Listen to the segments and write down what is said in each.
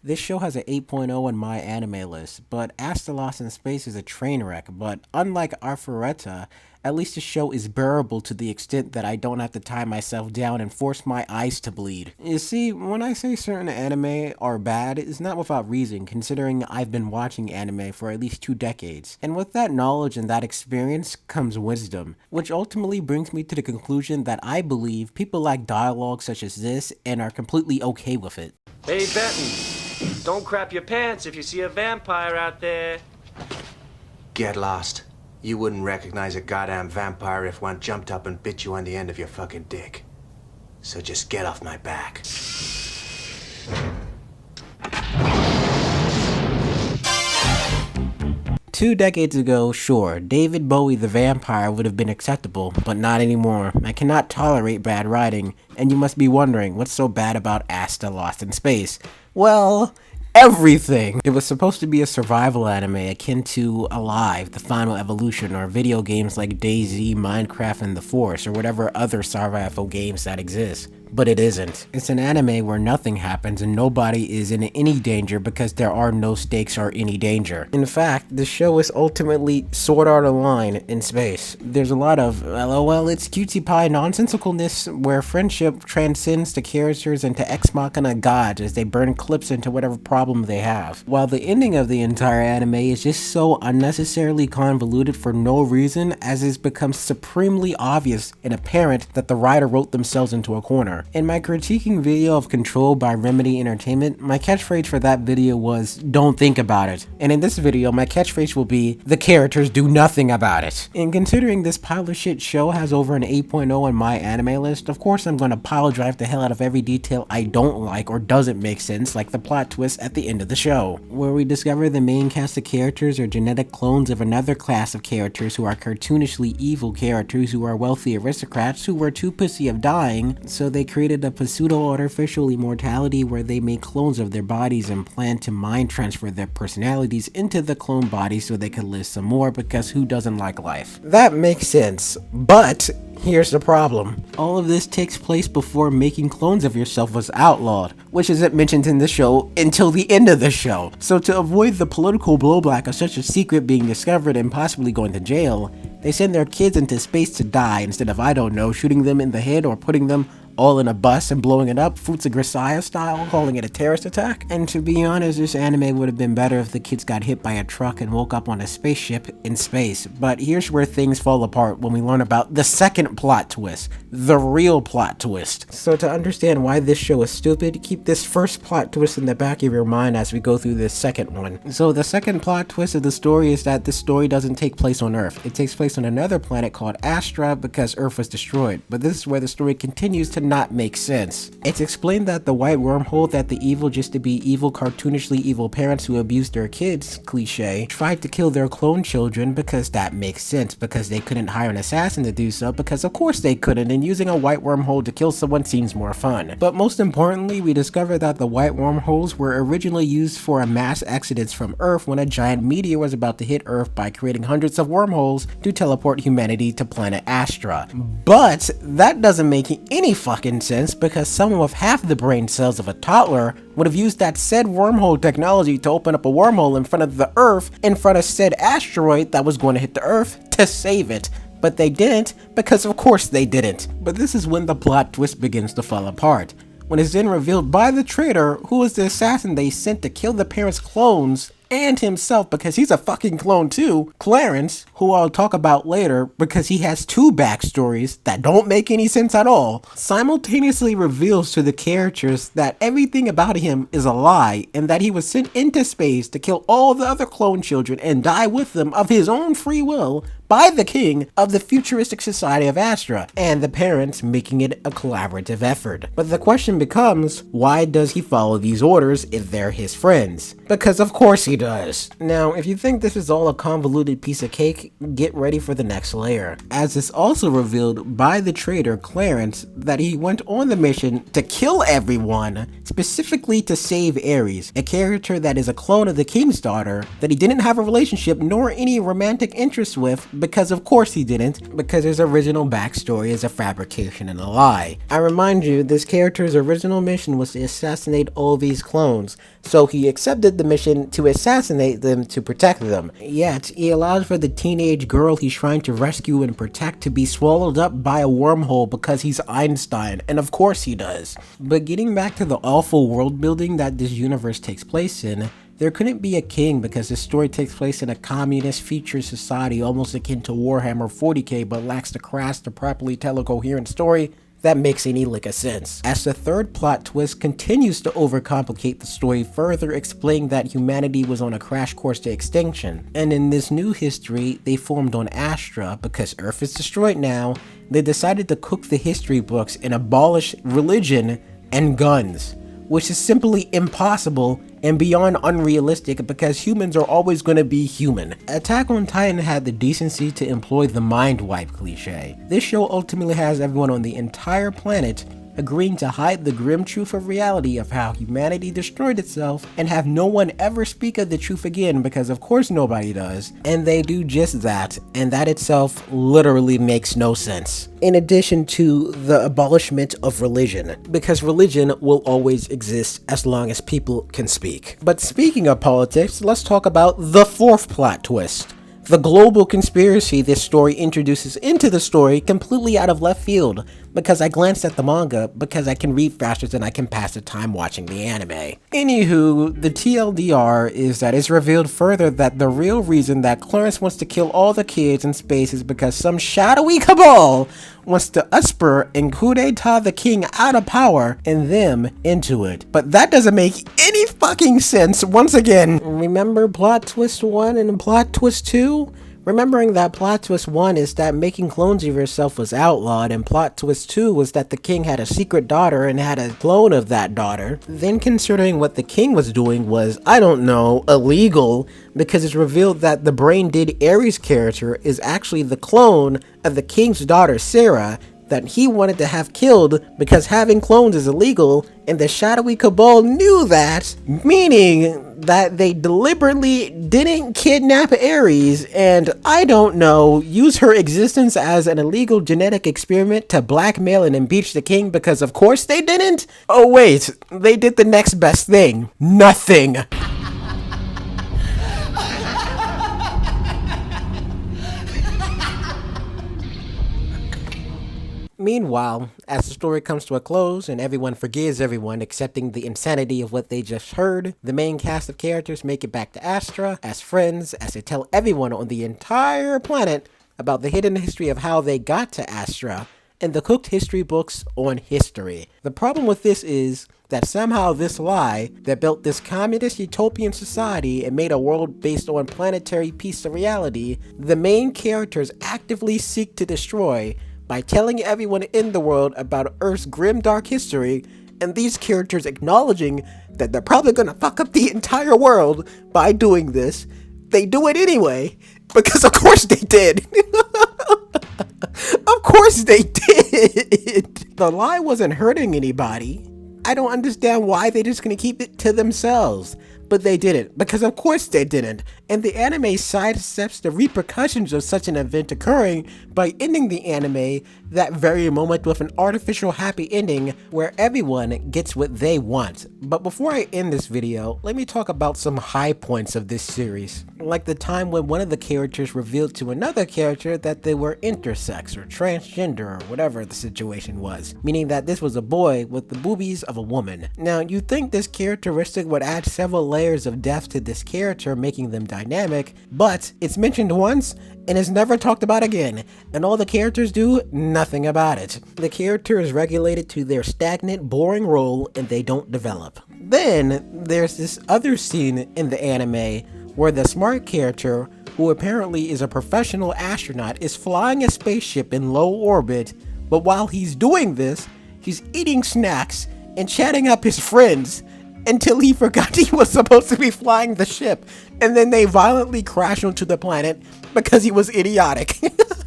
This show has an 8.0 on my anime list, but Asta Lost in Space is a train wreck. But unlike Arifureta, at least the show is bearable to the extent that I don't have to tie myself down and force my eyes to bleed. You see, when I say certain anime are bad, it's not without reason, considering I've been watching anime for at least 2 decades. And with that knowledge and that experience comes wisdom, which ultimately brings me to the conclusion that I believe people like dialogue such as this and are completely okay with it. Hey, Benton, don't crap your pants if you see a vampire out there. Get lost. You wouldn't recognize a goddamn vampire if one jumped up and bit you on the end of your fucking dick. So just get off my back. 2 decades ago, sure, David Bowie the vampire would have been acceptable, but not anymore. I cannot tolerate bad writing, and you must be wondering, what's so bad about Asta Lost in Space? Well, everything! It was supposed to be a survival anime akin to Alive, The Final Evolution, or video games like DayZ, Minecraft, and The Force, or whatever other survival games that exist. But it isn't. It's an anime where nothing happens and nobody is in any danger because there are no stakes or any danger. In fact, the show is ultimately Sword Art Online in space. There's a lot of LOL, it's cutie pie nonsensicalness where friendship transcends the characters into ex machina gods as they burn clips into whatever problem they have. While the ending of the entire anime is just so unnecessarily convoluted for no reason, as it's become supremely obvious and apparent that the writer wrote themselves into a corner. In my critiquing video of Control by Remedy Entertainment, my catchphrase for that video was, "Don't think about it." And in this video, my catchphrase will be, "The characters do nothing about it." And considering this pile of shit show has over an 8.0 on my anime list, of course I'm gonna pile drive the hell out of every detail I don't like or doesn't make sense, like the plot twist at the end of the show, where we discover the main cast of characters are genetic clones of another class of characters who are cartoonishly evil characters who are wealthy aristocrats who were too pussy of dying, so they created a pseudo-artificial immortality where they make clones of their bodies and plan to mind transfer their personalities into the clone bodies so they can live some more, because who doesn't like life? That makes sense, but here's the problem. All of this takes place before making clones of yourself was outlawed, which isn't mentioned in the show until the end of the show. So to avoid the political blowback of such a secret being discovered and possibly going to jail, they send their kids into space to die instead of, I don't know, shooting them in the head or putting them all in a bus and blowing it up, Futsu Grisaya style, calling it a terrorist attack. And to be honest, this anime would have been better if the kids got hit by a truck and woke up on a spaceship in space. But here's where things fall apart when we learn about the second plot twist, the real plot twist. So to understand why this show is stupid, keep this first plot twist in the back of your mind as we go through this second one. So the second plot twist of the story is that this story doesn't take place on Earth. It takes place on another planet called Astra because Earth was destroyed. But this is where the story continues to not make sense. It's explained that the white wormhole that the evil just to be evil cartoonishly evil parents who abuse their kids, cliche, tried to kill their clone children because that makes sense, because they couldn't hire an assassin to do so, because of course they couldn't, and using a white wormhole to kill someone seems more fun. But most importantly, we discover that the white wormholes were originally used for a mass exodus from Earth when a giant meteor was about to hit Earth by creating hundreds of wormholes to teleport humanity to planet Astra. But that doesn't make any fucking sense, because someone with half the brain cells of a toddler would have used that said wormhole technology to open up a wormhole in front of the Earth, in front of said asteroid that was going to hit the Earth, to save it. But they didn't, because of course they didn't. But this is when the plot twist begins to fall apart, when it's then revealed by the traitor who is the assassin they sent to kill the parents' clones, and himself, because he's a fucking clone too, Clarence, who I'll talk about later because he has two backstories that don't make any sense at all, simultaneously reveals to the characters that everything about him is a lie and that he was sent into space to kill all the other clone children and die with them of his own free will by the king of the futuristic society of Astra, and the parents making it a collaborative effort. But the question becomes, why does he follow these orders if they're his friends? Because of course he does. Now, if you think this is all a convoluted piece of cake, get ready for the next layer, as it's also revealed by the traitor Clarence that he went on the mission to kill everyone, specifically to save Ares, a character that is a clone of the king's daughter that he didn't have a relationship nor any romantic interest with, because of course he didn't, because his original backstory is a fabrication and a lie. I remind you, this character's original mission was to assassinate all these clones, so he accepted the mission to assassinate them to protect them. Yet, he allows for the teenage girl he's trying to rescue and protect to be swallowed up by a wormhole because he's Einstein, and of course he does. But getting back to the awful world building that this universe takes place in, there couldn't be a king because this story takes place in a communist future society almost akin to Warhammer 40k but lacks the craft to properly tell a coherent story that makes any lick of sense. As the third plot twist continues to overcomplicate the story, further explaining that humanity was on a crash course to extinction. And in this new history, they formed on Astra because Earth is destroyed now. They decided to cook the history books and abolish religion and guns, which is simply impossible and beyond unrealistic because humans are always going to be human. Attack on Titan had the decency to employ the mind wipe cliche. This show ultimately has everyone on the entire planet agreeing to hide the grim truth of reality of how humanity destroyed itself and have no one ever speak of the truth again because of course nobody does, and they do just that, and that itself literally makes no sense. In addition to the abolishment of religion, because religion will always exist as long as people can speak. But speaking of politics, let's talk about the fourth plot twist. The global conspiracy this story introduces into the story completely out of left field, because I glanced at the manga because I can read faster than I can pass the time watching the anime. Anywho, the TLDR is that it's revealed further that the real reason that Clarence wants to kill all the kids in space is because some shadowy cabal wants to usper and coup d'etat the king out of power and them into it. But that doesn't make any fucking sense. Once again, remember plot twist 1 and plot twist 2? Remembering that plot twist 1 is that making clones of yourself was outlawed, and plot twist 2 was that the king had a secret daughter and had a clone of that daughter. Then considering what the king was doing was, I don't know, illegal, because it's revealed that the brain dead Ares character is actually the clone of the king's daughter Sarah, that he wanted to have killed because having clones is illegal, and the shadowy cabal knew that, meaning that they deliberately didn't kidnap Ares and, I don't know, use her existence as an illegal genetic experiment to blackmail and impeach the king because of course they didn't? Oh wait, they did the next best thing. Nothing. Meanwhile, as the story comes to a close and everyone forgives everyone accepting the insanity of what they just heard, the main cast of characters make it back to Astra as friends as they tell everyone on the entire planet about the hidden history of how they got to Astra and the cooked history books on history. The problem with this is that somehow this lie that built this communist utopian society and made a world based on planetary peace of reality, the main characters actively seek to destroy by telling everyone in the world about Earth's grim dark history, and these characters acknowledging that they're probably gonna fuck up the entire world by doing this. They do it anyway, because of course they did. Of course they did. The lie wasn't hurting anybody. I don't understand why they just gonna keep it to themselves. But they didn't, because of course they didn't, and the anime sidesteps the repercussions of such an event occurring by ending the anime that very moment with an artificial happy ending where everyone gets what they want. But before I end this video, let me talk about some high points of this series, like the time when one of the characters revealed to another character that they were intersex or transgender or whatever the situation was, meaning that this was a boy with the boobies of a woman. Now, you'd think this characteristic would add several layers of depth to this character, making them dynamic, but it's mentioned once and is never talked about again, and all the characters do nothing about it. The character is regulated to their stagnant, boring role and they don't develop. Then there's this other scene in the anime where the smart character, who apparently is a professional astronaut, is flying a spaceship in low orbit, but while he's doing this, he's eating snacks and chatting up his friends. until he forgot he was supposed to be flying the ship, and then they violently crash onto the planet because he was idiotic.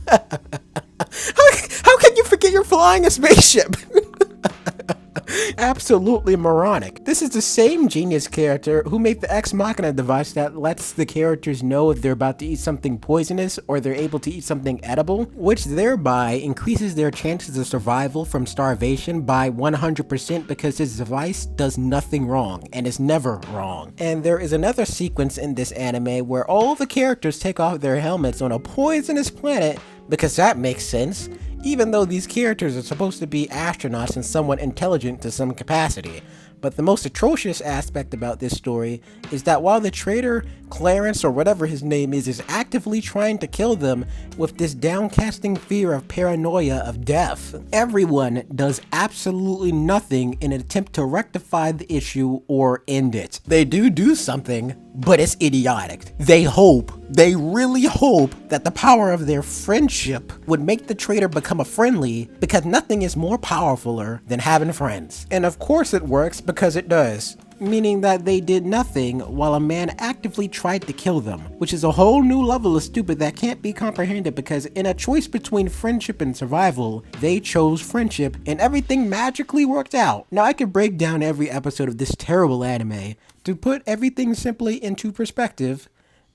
How can you forget you're flying a spaceship? Absolutely moronic. This is the same genius character who made the Ex Machina device that lets the characters know if they're about to eat something poisonous or they're able to eat something edible, which thereby increases their chances of survival from starvation by 100% because this device does nothing wrong and is never wrong. And there is another sequence in this anime where all the characters take off their helmets on a poisonous planet because that makes sense, even though these characters are supposed to be astronauts and somewhat intelligent to some capacity. But the most atrocious aspect about this story is that while the traitor, Clarence or whatever his name is actively trying to kill them with this downcasting fear of paranoia of death, everyone does absolutely nothing in an attempt to rectify the issue or end it. They do something, but it's idiotic. They really hope that the power of their friendship would make the traitor become a friendly, because nothing is more powerfuler than having friends. And of course it works because it does. Meaning that they did nothing while a man actively tried to kill them, which is a whole new level of stupid that can't be comprehended, because in a choice between friendship and survival, they chose friendship and everything magically worked out. Now I could break down every episode of this terrible anime. To put everything simply into perspective,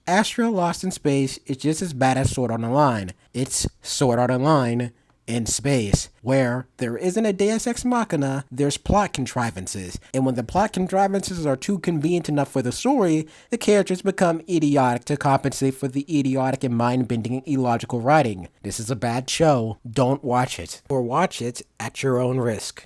Astra Lost in Space is just as bad as Sword Art Online. It's Sword Art Online in space, where there isn't a Deus Ex Machina, there's plot contrivances, and when the plot contrivances are too convenient enough for the story, the characters become idiotic to compensate for the idiotic and mind-bending and illogical writing. This is a bad show. Don't watch it, or watch it at your own risk.